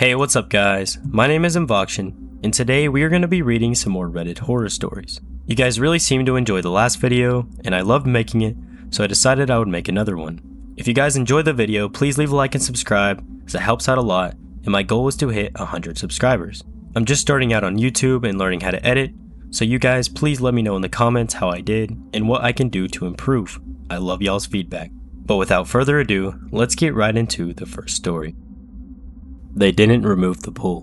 Hey, what's up guys? My name is Invoction, and today we are going to be reading some more Reddit horror stories. You guys really seemed to enjoy the last video, and I loved making it, so I decided I would make another one. If you guys enjoyed the video, please leave a like and subscribe, as it helps out a lot, and my goal is to hit 100 subscribers. I'm just starting out on YouTube and learning how to edit, so you guys please let me know in the comments how I did, and what I can do to improve. I love y'all's feedback. But without further ado, let's get right into the first story. They didn't remove the pool.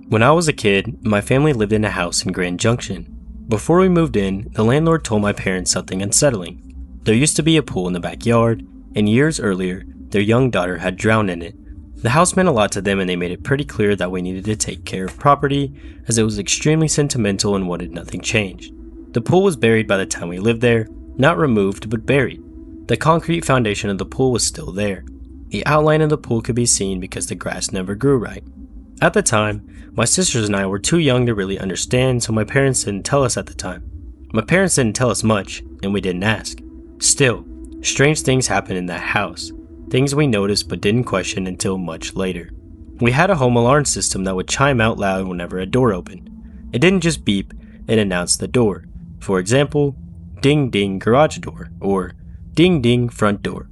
When I was a kid, my family lived in a house in Grand Junction. Before we moved in, the landlord told my parents something unsettling. There used to be a pool in the backyard, and years earlier, their young daughter had drowned in it. The house meant a lot to them, and they made it pretty clear that we needed to take care of property, as it was extremely sentimental and wanted nothing changed. The pool was buried by the time we lived there, not removed but buried. The concrete foundation of the pool was still there. The outline of the pool could be seen because the grass never grew right. At the time, my sisters and I were too young to really understand, so my parents didn't tell us at the time. My parents didn't tell us much, and we didn't ask. Still, strange things happened in that house, things we noticed but didn't question until much later. We had a home alarm system that would chime out loud whenever a door opened. It didn't just beep, it announced the door. For example, ding ding garage door, or ding ding front door.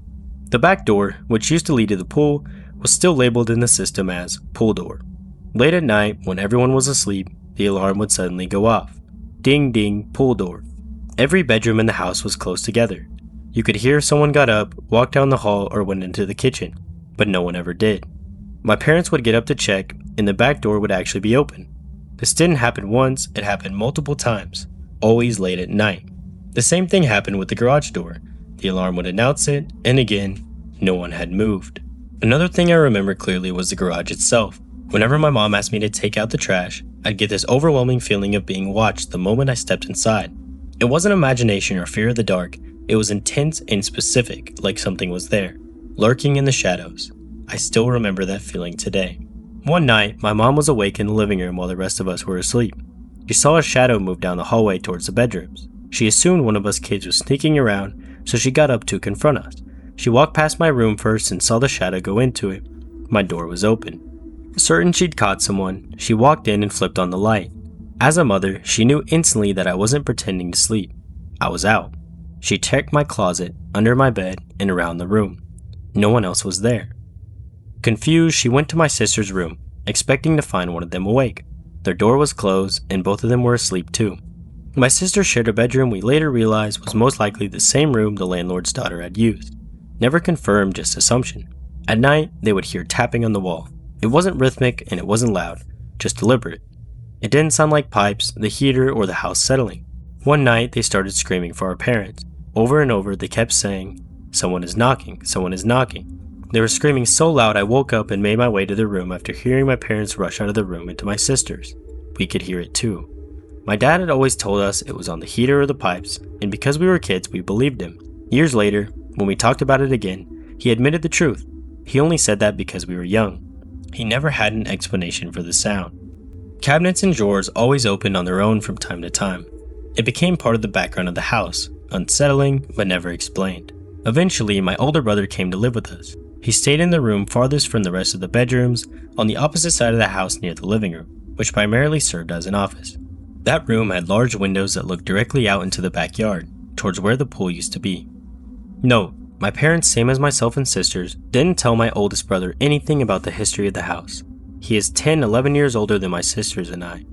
The back door, which used to lead to the pool, was still labeled in the system as pool door. Late at night, when everyone was asleep, the alarm would suddenly go off. Ding ding, pool door. Every bedroom in the house was close together. You could hear if someone got up, walked down the hall, or went into the kitchen, but no one ever did. My parents would get up to check, and the back door would actually be open. This didn't happen once, it happened multiple times, always late at night. The same thing happened with the garage door. The alarm would announce it, and again, no one had moved. Another thing I remember clearly was the garage itself. Whenever my mom asked me to take out the trash, I'd get this overwhelming feeling of being watched the moment I stepped inside. It wasn't imagination or fear of the dark, it was intense and specific, like something was there, lurking in the shadows. I still remember that feeling today. One night, my mom was awake in the living room while the rest of us were asleep. She saw a shadow move down the hallway towards the bedrooms. She assumed one of us kids was sneaking around, so she got up to confront us. She walked past my room first and saw the shadow go into it. My door was open. Certain she'd caught someone, she walked in and flipped on the light. As a mother, she knew instantly that I wasn't pretending to sleep. I was out. She checked my closet, under my bed, and around the room. No one else was there. Confused, she went to my sister's room, expecting to find one of them awake. Their door was closed, and both of them were asleep too. My sister shared a bedroom we later realized was most likely the same room the landlord's daughter had used. Never confirmed, just assumption. At night, they would hear tapping on the wall. It wasn't rhythmic and it wasn't loud, just deliberate. It didn't sound like pipes, the heater, or the house settling. One night, they started screaming for our parents. Over and over, they kept saying, "Someone is knocking, someone is knocking." They were screaming so loud I woke up and made my way to the room after hearing my parents rush out of the room into my sister's. We could hear it too. My dad had always told us it was on the heater or the pipes, and because we were kids, we believed him. Years later, when we talked about it again, he admitted the truth. He only said that because we were young. He never had an explanation for the sound. Cabinets and drawers always opened on their own from time to time. It became part of the background of the house, unsettling but never explained. Eventually, my older brother came to live with us. He stayed in the room farthest from the rest of the bedrooms, on the opposite side of the house near the living room, which primarily served as an office. That room had large windows that looked directly out into the backyard, towards where the pool used to be. Note, my parents, same as myself and sisters, didn't tell my oldest brother anything about the history of the house. He is 11 years older than my sisters and I.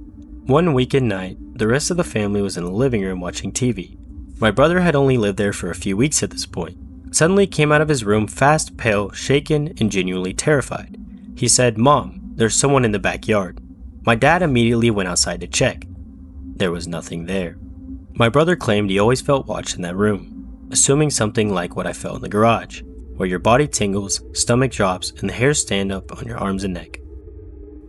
One weekend night, the rest of the family was in the living room watching TV. My brother had only lived there for a few weeks at this point. Suddenly came out of his room fast, pale, shaken, and genuinely terrified. He said, "Mom, there's someone in the backyard." My dad immediately went outside to check. There was nothing there. My brother claimed he always felt watched in that room, assuming something like what I felt in the garage, where your body tingles, stomach drops, and the hairs stand up on your arms and neck.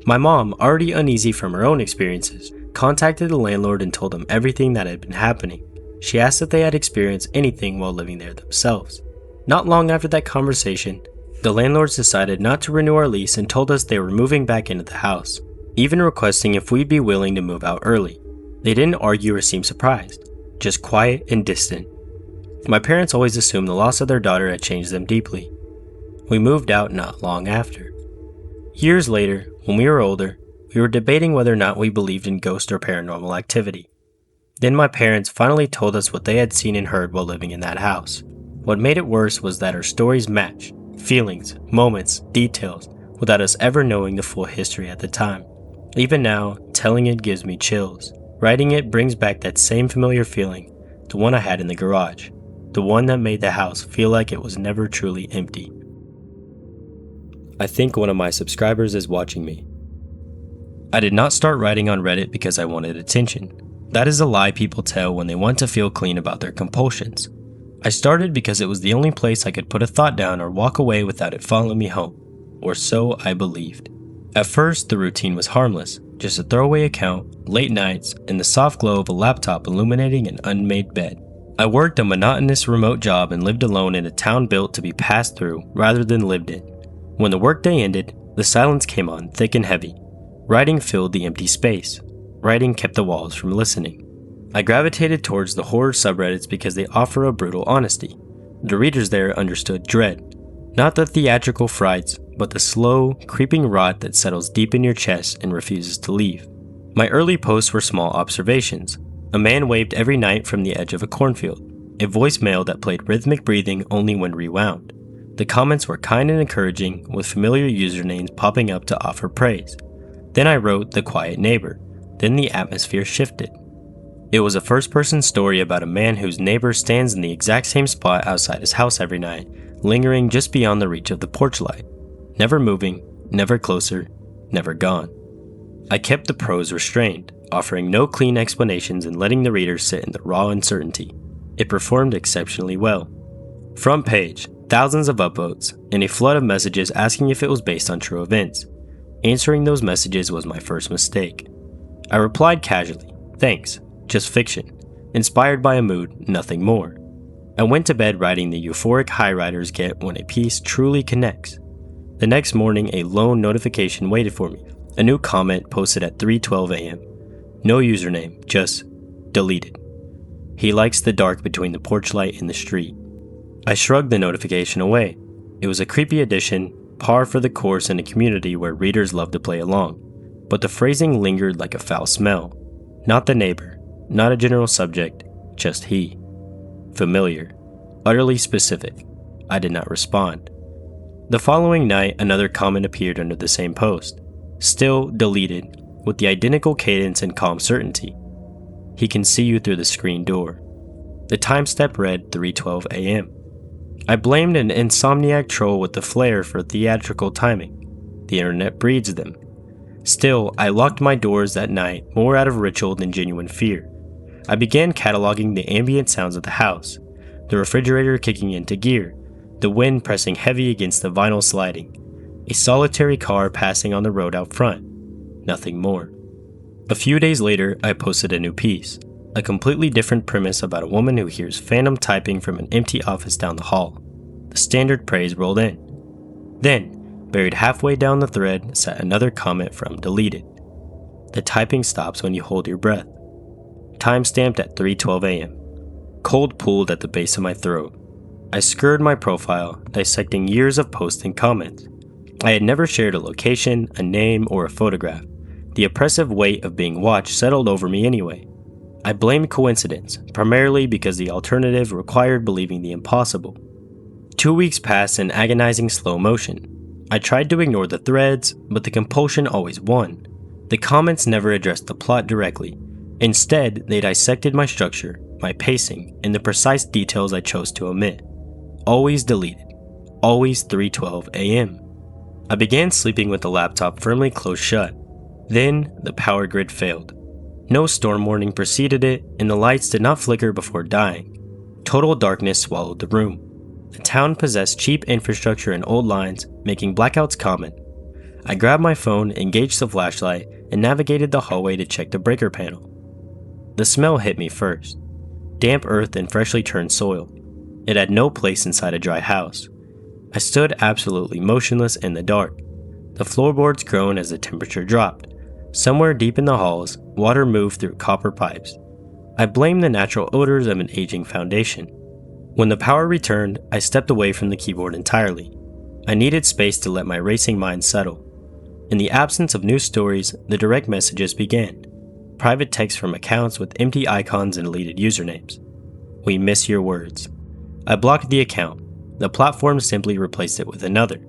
My mom, already uneasy from her own experiences, contacted the landlord and told him everything that had been happening. She asked if they had experienced anything while living there themselves. Not long after that conversation, the landlords decided not to renew our lease and told us they were moving back into the house, even requesting if we'd be willing to move out early. They didn't argue or seem surprised, just quiet and distant. My parents always assumed the loss of their daughter had changed them deeply. We moved out not long after. Years later, when we were older, we were debating whether or not we believed in ghosts or paranormal activity. Then my parents finally told us what they had seen and heard while living in that house. What made it worse was that our stories matched feelings, moments, details, without us ever knowing the full history at the time. Even now, telling it gives me chills. Writing it brings back that same familiar feeling, the one I had in the garage, the one that made the house feel like it was never truly empty. I think one of my subscribers is watching me. I did not start writing on Reddit because I wanted attention. That is a lie people tell when they want to feel clean about their compulsions. I started because it was the only place I could put a thought down or walk away without it following me home, or so I believed. At first, the routine was harmless, just a throwaway account, late nights, and the soft glow of a laptop illuminating an unmade bed. I worked a monotonous remote job and lived alone in a town built to be passed through rather than lived in. When the workday ended, the silence came on thick and heavy. Writing filled the empty space. Writing kept the walls from listening. I gravitated towards the horror subreddits because they offer a brutal honesty. The readers there understood dread. Not the theatrical frights, but the slow, creeping rot that settles deep in your chest and refuses to leave. My early posts were small observations. A man waved every night from the edge of a cornfield. A voicemail that played rhythmic breathing only when rewound. The comments were kind and encouraging, with familiar usernames popping up to offer praise. Then I wrote The Quiet Neighbor. Then the atmosphere shifted. It was a first-person story about a man whose neighbor stands in the exact same spot outside his house every night, lingering just beyond the reach of the porch light. Never moving, never closer, never gone. I kept the prose restrained, offering no clean explanations and letting the reader sit in the raw uncertainty. It performed exceptionally well. Front page, thousands of upvotes, and a flood of messages asking if it was based on true events. Answering those messages was my first mistake. I replied casually, "Thanks, just fiction, inspired by a mood, nothing more." I went to bed writing the euphoric high writers get when a piece truly connects. The next morning, a lone notification waited for me. A new comment posted at 3:12 a.m. No username, just deleted. He likes the dark between the porch light and the street. I shrugged the notification away. It was a creepy addition, par for the course in a community where readers love to play along. But the phrasing lingered like a foul smell. Not the neighbor, not a general subject, just he. Familiar, utterly specific. I did not respond. The following night, another comment appeared under the same post. Still deleted, with the identical cadence and calm certainty. He can see you through the screen door. The time step read 3:12 a.m. I blamed an insomniac troll with the flair for theatrical timing. The internet breeds them. Still, I locked my doors that night more out of ritual than genuine fear. I began cataloging the ambient sounds of the house, the refrigerator kicking into gear, the wind pressing heavy against the vinyl sliding, a solitary car passing on the road out front. Nothing more. A few days later, I posted a new piece, a completely different premise about a woman who hears phantom typing from an empty office down the hall. The standard praise rolled in. Then, buried halfway down the thread, sat another comment from deleted. The typing stops when you hold your breath. Timestamped at 3:12 a.m. Cold pooled at the base of my throat. I scoured my profile, dissecting years of posts and comments. I had never shared a location, a name, or a photograph. The oppressive weight of being watched settled over me anyway. I blamed coincidence, primarily because the alternative required believing the impossible. 2 weeks passed in agonizing slow motion. I tried to ignore the threads, but the compulsion always won. The comments never addressed the plot directly. Instead, they dissected my structure, my pacing, and the precise details I chose to omit. Always deleted. Always 3:12 a.m. I began sleeping with the laptop firmly closed shut. Then, the power grid failed. No storm warning preceded it, and the lights did not flicker before dying. Total darkness swallowed the room. The town possessed cheap infrastructure and old lines, making blackouts common. I grabbed my phone, engaged the flashlight, and navigated the hallway to check the breaker panel. The smell hit me first. Damp earth and freshly turned soil. It had no place inside a dry house. I stood absolutely motionless in the dark. The floorboards groaned as the temperature dropped. Somewhere deep in the halls, water moved through copper pipes. I blamed the natural odors of an aging foundation. When the power returned, I stepped away from the keyboard entirely. I needed space to let my racing mind settle. In the absence of news stories, the direct messages began. Private texts from accounts with empty icons and deleted usernames. We miss your words. I blocked the account. The platform simply replaced it with another.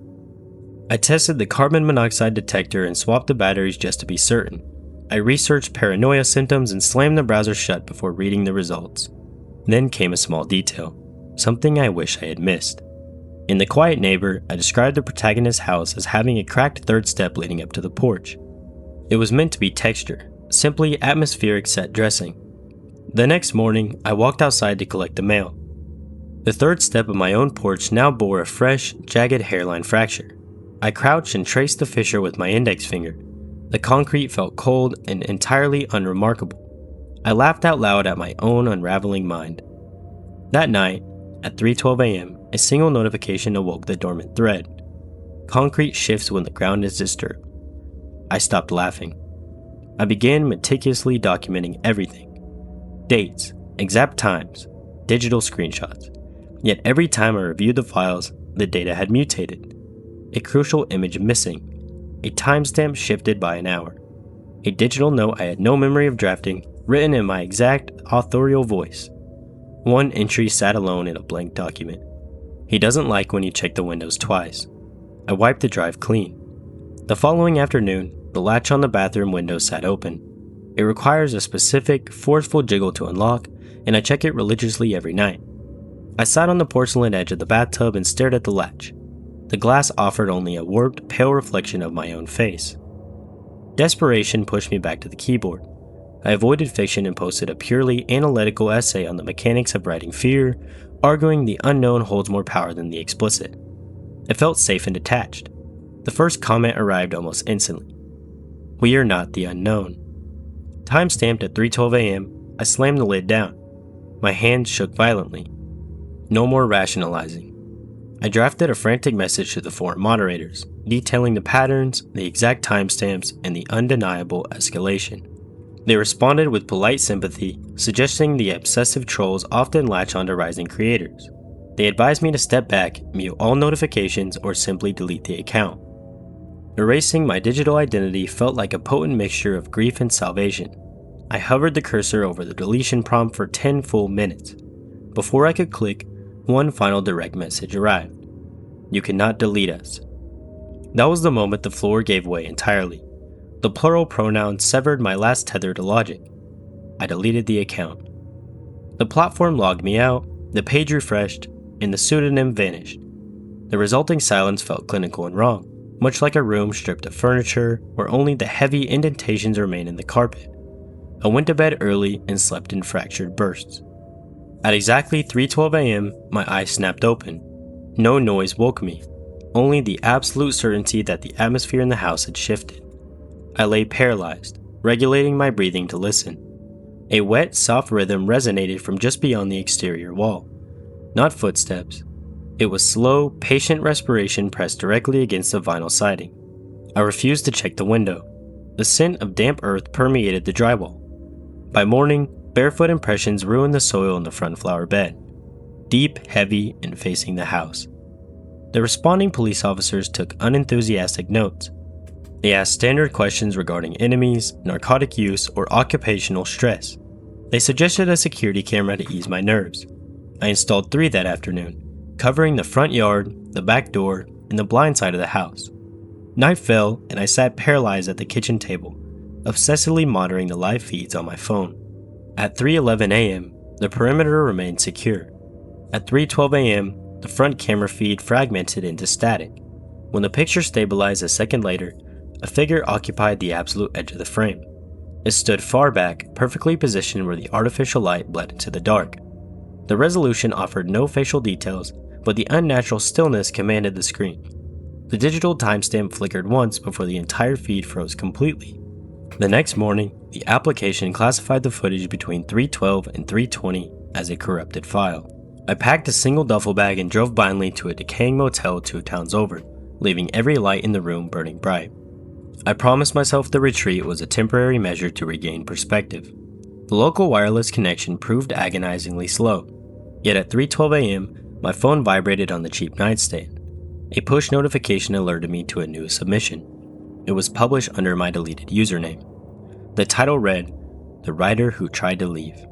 I tested the carbon monoxide detector and swapped the batteries just to be certain. I researched paranoia symptoms and slammed the browser shut before reading the results. Then came a small detail, something I wish I had missed. In The Quiet Neighbor, I described the protagonist's house as having a cracked third step leading up to the porch. It was meant to be texture, simply atmospheric set dressing. The next morning, I walked outside to collect the mail. The third step of my own porch now bore a fresh, jagged hairline fracture. I crouched and traced the fissure with my index finger. The concrete felt cold and entirely unremarkable. I laughed out loud at my own unraveling mind. That night, at 3:12 a.m., a single notification awoke the dormant thread. Concrete shifts when the ground is disturbed. I stopped laughing. I began meticulously documenting everything. Dates, exact times, digital screenshots. Yet every time I reviewed the files, the data had mutated. A crucial image missing. A timestamp shifted by an hour. A digital note I had no memory of drafting, written in my exact authorial voice. One entry sat alone in a blank document. He doesn't like when you check the windows twice. I wiped the drive clean. The following afternoon, the latch on the bathroom window sat open. It requires a specific, forceful jiggle to unlock, and I check it religiously every night. I sat on the porcelain edge of the bathtub and stared at the latch. The glass offered only a warped, pale reflection of my own face. Desperation pushed me back to the keyboard. I avoided fiction and posted a purely analytical essay on the mechanics of writing fear, arguing the unknown holds more power than the explicit. It felt safe and detached. The first comment arrived almost instantly. We are not the unknown. Time-stamped at 3:12 a.m., I slammed the lid down. My hands shook violently. No more rationalizing. I drafted a frantic message to the forum moderators, detailing the patterns, the exact timestamps, and the undeniable escalation. They responded with polite sympathy, suggesting the obsessive trolls often latch onto rising creators. They advised me to step back, mute all notifications, or simply delete the account. Erasing my digital identity felt like a potent mixture of grief and salvation. I hovered the cursor over the deletion prompt for 10 full minutes. Before I could click, one final direct message arrived. You cannot delete us. That was the moment the floor gave way entirely. The plural pronoun severed my last tether to logic. I deleted the account. The platform logged me out, the page refreshed, and the pseudonym vanished. The resulting silence felt clinical and wrong, much like a room stripped of furniture where only the heavy indentations remain in the carpet. I went to bed early and slept in fractured bursts. At exactly 3:12 a.m., my eyes snapped open. No noise woke me, only the absolute certainty that the atmosphere in the house had shifted. I lay paralyzed, regulating my breathing to listen. A wet, soft rhythm resonated from just beyond the exterior wall. Not footsteps. It was slow, patient respiration pressed directly against the vinyl siding. I refused to check the window. The scent of damp earth permeated the drywall. By morning, barefoot impressions ruined the soil in the front flower bed. Deep, heavy, and facing the house. The responding police officers took unenthusiastic notes. They asked standard questions regarding enemies, narcotic use, or occupational stress. They suggested a security camera to ease my nerves. I installed 3 that afternoon, covering the front yard, the back door, and the blind side of the house. Night fell, and I sat paralyzed at the kitchen table, obsessively monitoring the live feeds on my phone. At 3:11 a.m., the perimeter remained secure. At 3:12 a.m., the front camera feed fragmented into static. When the picture stabilized a second later, a figure occupied the absolute edge of the frame. It stood far back, perfectly positioned where the artificial light bled into the dark. The resolution offered no facial details, but the unnatural stillness commanded the screen. The digital timestamp flickered once before the entire feed froze completely. The next morning, the application classified the footage between 3:12 and 3:20 as a corrupted file. I packed a single duffel bag and drove blindly to a decaying motel 2 towns over, leaving every light in the room burning bright. I promised myself the retreat was a temporary measure to regain perspective. The local wireless connection proved agonizingly slow, yet at 3:12 a.m., my phone vibrated on the cheap nightstand. A push notification alerted me to a new submission. It was published under my deleted username. The title read, "The Writer Who Tried to Leave."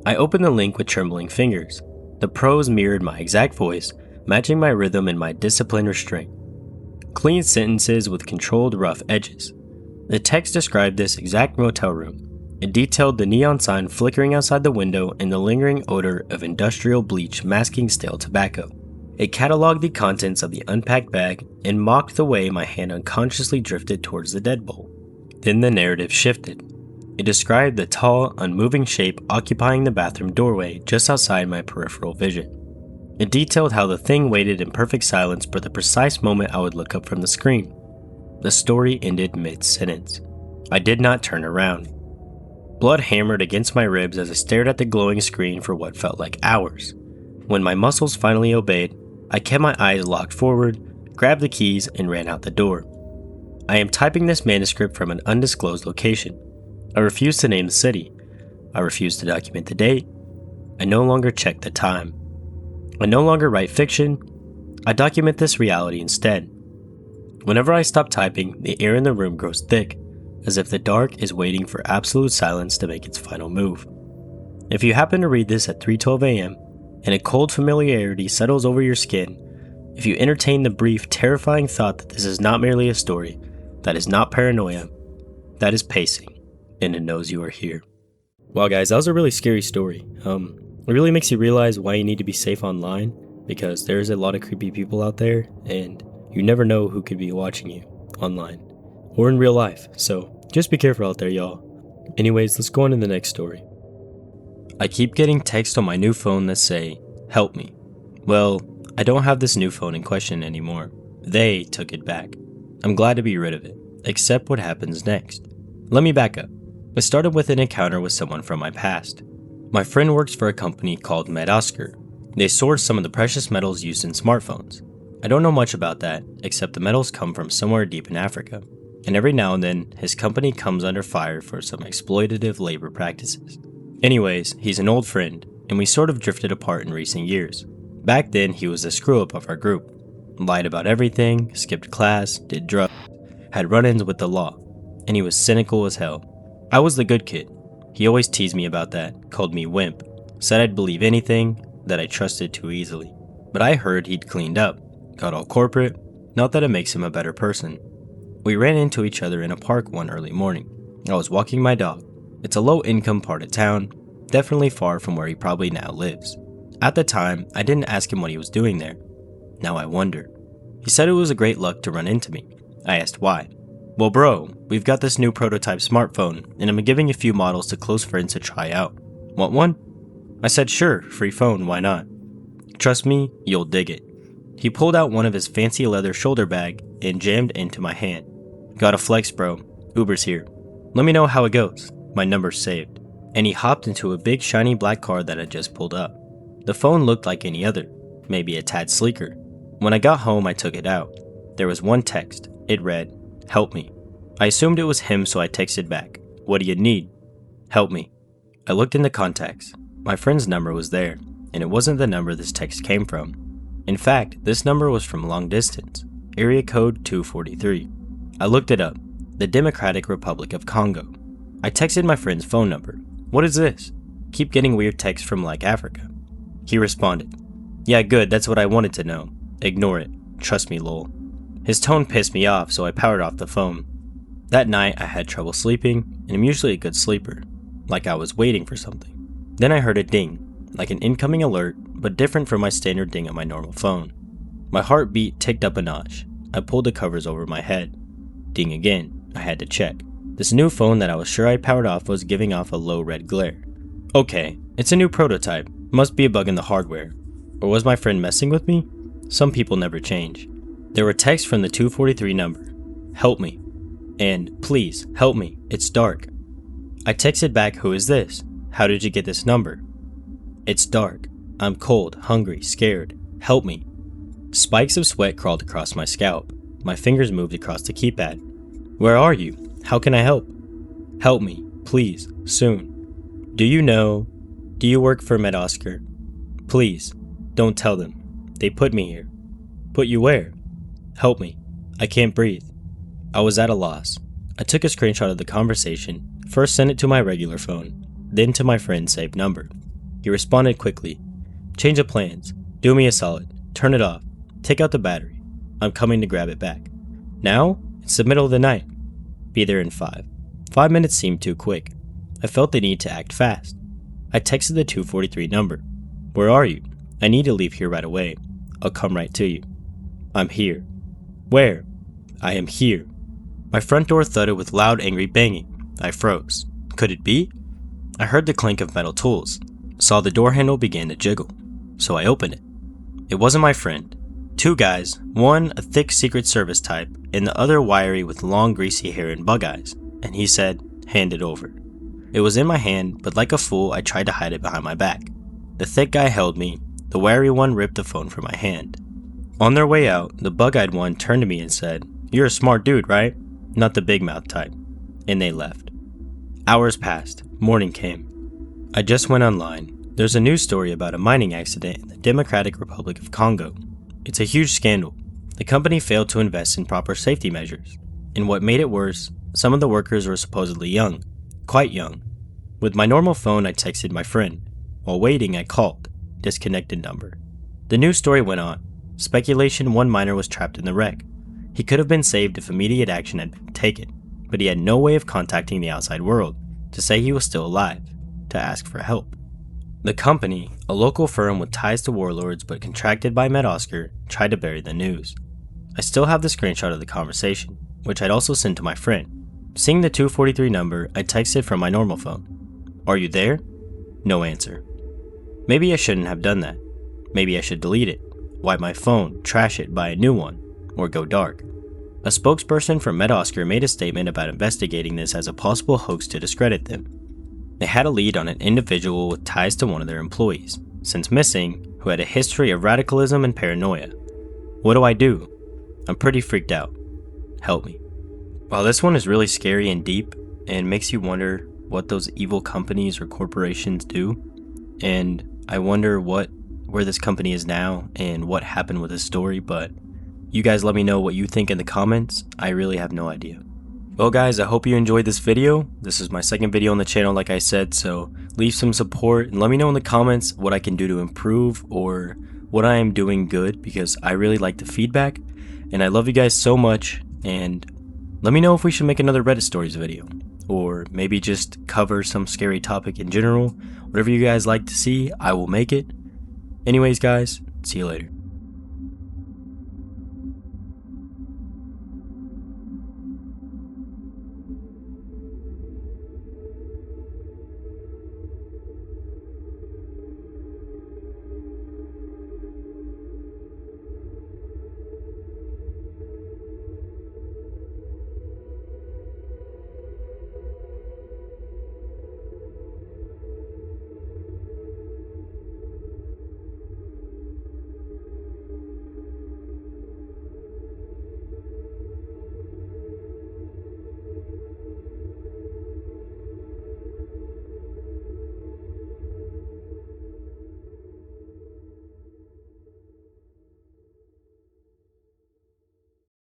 I opened the link with trembling fingers. The prose mirrored my exact voice, matching my rhythm and my disciplined restraint. Clean sentences with controlled rough edges. The text described this exact motel room. It detailed the neon sign flickering outside the window and the lingering odor of industrial bleach masking stale tobacco. It cataloged the contents of the unpacked bag and mocked the way my hand unconsciously drifted towards the deadbolt. Then the narrative shifted. It described the tall, unmoving shape occupying the bathroom doorway just outside my peripheral vision. It detailed how the thing waited in perfect silence for the precise moment I would look up from the screen. The story ended mid-sentence. I did not turn around. Blood hammered against my ribs as I stared at the glowing screen for what felt like hours. When my muscles finally obeyed, I kept my eyes locked forward, grabbed the keys, and ran out the door. I am typing this manuscript from an undisclosed location. I refuse to name the city. I refuse to document the date. I no longer check the time. I no longer write fiction. I document this reality instead. Whenever I stop typing, the air in the room grows thick, as if the dark is waiting for absolute silence to make its final move. If you happen to read this at 3:12 a.m., and a cold familiarity settles over your skin, if you entertain the brief, terrifying thought that this is not merely a story, that is not paranoia, that is pacing, and it knows you are here. Wow guys, that was a really scary story. It really makes you realize why you need to be safe online, because there's a lot of creepy people out there, and you never know who could be watching you online, or in real life, so just be careful out there, y'all. Anyways, let's go on to the next story. I keep getting texts on my new phone that say, "Help me." Well, I don't have this new phone in question anymore. They took it back. I'm glad to be rid of it, except what happens next. Let me back up. It started with an encounter with someone from my past. My friend works for a company called MedOscar. They source some of the precious metals used in smartphones. I don't know much about that, except the metals come from somewhere deep in Africa, and every now and then, his company comes under fire for some exploitative labor practices. Anyways, he's an old friend, and we sort of drifted apart in recent years. Back then, he was the screw-up of our group. Lied about everything, skipped class, did drugs, had run-ins with the law, and he was cynical as hell. I was the good kid. He always teased me about that, called me wimp, said I'd believe anything, that I trusted too easily. But I heard he'd cleaned up, got all corporate, not that it makes him a better person. We ran into each other in a park one early morning. I was walking my dog. It's a low-income part of town, definitely far from where he probably now lives. At the time, I didn't ask him what he was doing there. Now I wonder. He said it was a great luck to run into me. I asked why. "Well bro, we've got this new prototype smartphone, and I'm giving a few models to close friends to try out. Want one?" I said sure, free phone, why not? Trust me, you'll dig it. He pulled out one of his fancy leather shoulder bag and jammed into my hand. "Got a flex bro, Uber's here. Let me know how it goes, my number's saved." And he hopped into a big shiny black car that had just pulled up. The phone looked like any other, maybe a tad sleeker. When I got home, I took it out. There was one text. It read, "Help me." I assumed it was him, so I texted back, "What do you need?" "Help me." I looked in the contacts. My friend's number was there, and it wasn't the number this text came from. In fact, this number was from long distance, area code 243. I looked it up, the Democratic Republic of Congo. I texted my friend's phone number. "What is this? Keep getting weird texts from like Africa." He responded, "Yeah, good, that's what I wanted to know. Ignore it. Trust me, lol." His tone pissed me off, so I powered off the phone. That night, I had trouble sleeping, and I'm usually a good sleeper, like I was waiting for something. Then I heard a ding, like an incoming alert, but different from my standard ding on my normal phone. My heartbeat ticked up a notch. I pulled the covers over my head. Ding again. I had to check. This new phone that I was sure I powered off was giving off a low red glare. Okay, it's a new prototype. Must be a bug in the hardware. Or was my friend messing with me? Some people never change. There were texts from the 243 number. "Help me." And "Please, help me. It's dark." I texted back, "Who is this? How did you get this number?" "It's dark. I'm cold, hungry, scared. Help me." Spikes of sweat crawled across my scalp. My fingers moved across the keypad. "Where are you? How can I help?" "Help me, please, soon." Do you work for MedOscar? Please, don't tell them. They put me here." "Put you where?" "Help me. I can't breathe." I was at a loss. I took a screenshot of the conversation, first sent it to my regular phone, then to my friend's saved number. He responded quickly. Change of plans. Do me a solid. Turn it off. Take out the battery. I'm coming to grab it back. Now? It's the middle of the night. Be there in 5. 5 minutes seemed too quick. I felt the need to act fast. I texted the 243 number. Where are you? I need to leave here right away. I'll come right to you. I'm here. Where? I am here. My front door thudded with loud, angry banging. I froze. Could it be? I heard the clink of metal tools. Saw the door handle begin to jiggle. So I opened it. It wasn't my friend. 2 guys, one a thick Secret Service type, and the other wiry with long greasy hair and bug eyes, and he said, hand it over. It was in my hand, but like a fool I tried to hide it behind my back. The thick guy held me, the wiry one ripped the phone from my hand. On their way out, the bug-eyed one turned to me and said, you're a smart dude, right? Not the big mouth type. And they left. Hours passed, morning came. I just went online. There's a news story about a mining accident in the Democratic Republic of Congo. It's a huge scandal. The company failed to invest in proper safety measures. And what made it worse, some of the workers were supposedly young. Quite young. With my normal phone, I texted my friend. While waiting, I called. Disconnected number. The news story went on. Speculation one miner was trapped in the wreck. He could have been saved if immediate action had been taken, but he had no way of contacting the outside world to say he was still alive, to ask for help. The company, a local firm with ties to warlords but contracted by MedOscar, tried to bury the news. I still have the screenshot of the conversation, which I'd also sent to my friend. Seeing the 243 number, I texted from my normal phone. Are you there? No answer. Maybe I shouldn't have done that. Maybe I should delete it, wipe my phone, trash it, buy a new one, or go dark. A spokesperson from MedOscar made a statement about investigating this as a possible hoax to discredit them. They had a lead on an individual with ties to one of their employees, since missing, who had a history of radicalism and paranoia. What do I do? I'm pretty freaked out. Help me. Wow, this one is really scary and deep, and makes you wonder what those evil companies or corporations do. And I wonder where this company is now and what happened with this story, but you guys let me know what you think in the comments. I really have no idea. Well guys, I hope you enjoyed this video. This is my second video on the channel like I said, so leave some support and let me know in the comments what I can do to improve or what I am doing good, because I really like the feedback and I love you guys so much. And let me know if we should make another Reddit stories video, or maybe just cover some scary topic in general. Whatever you guys like to see, I will make it. Anyways guys, see you later.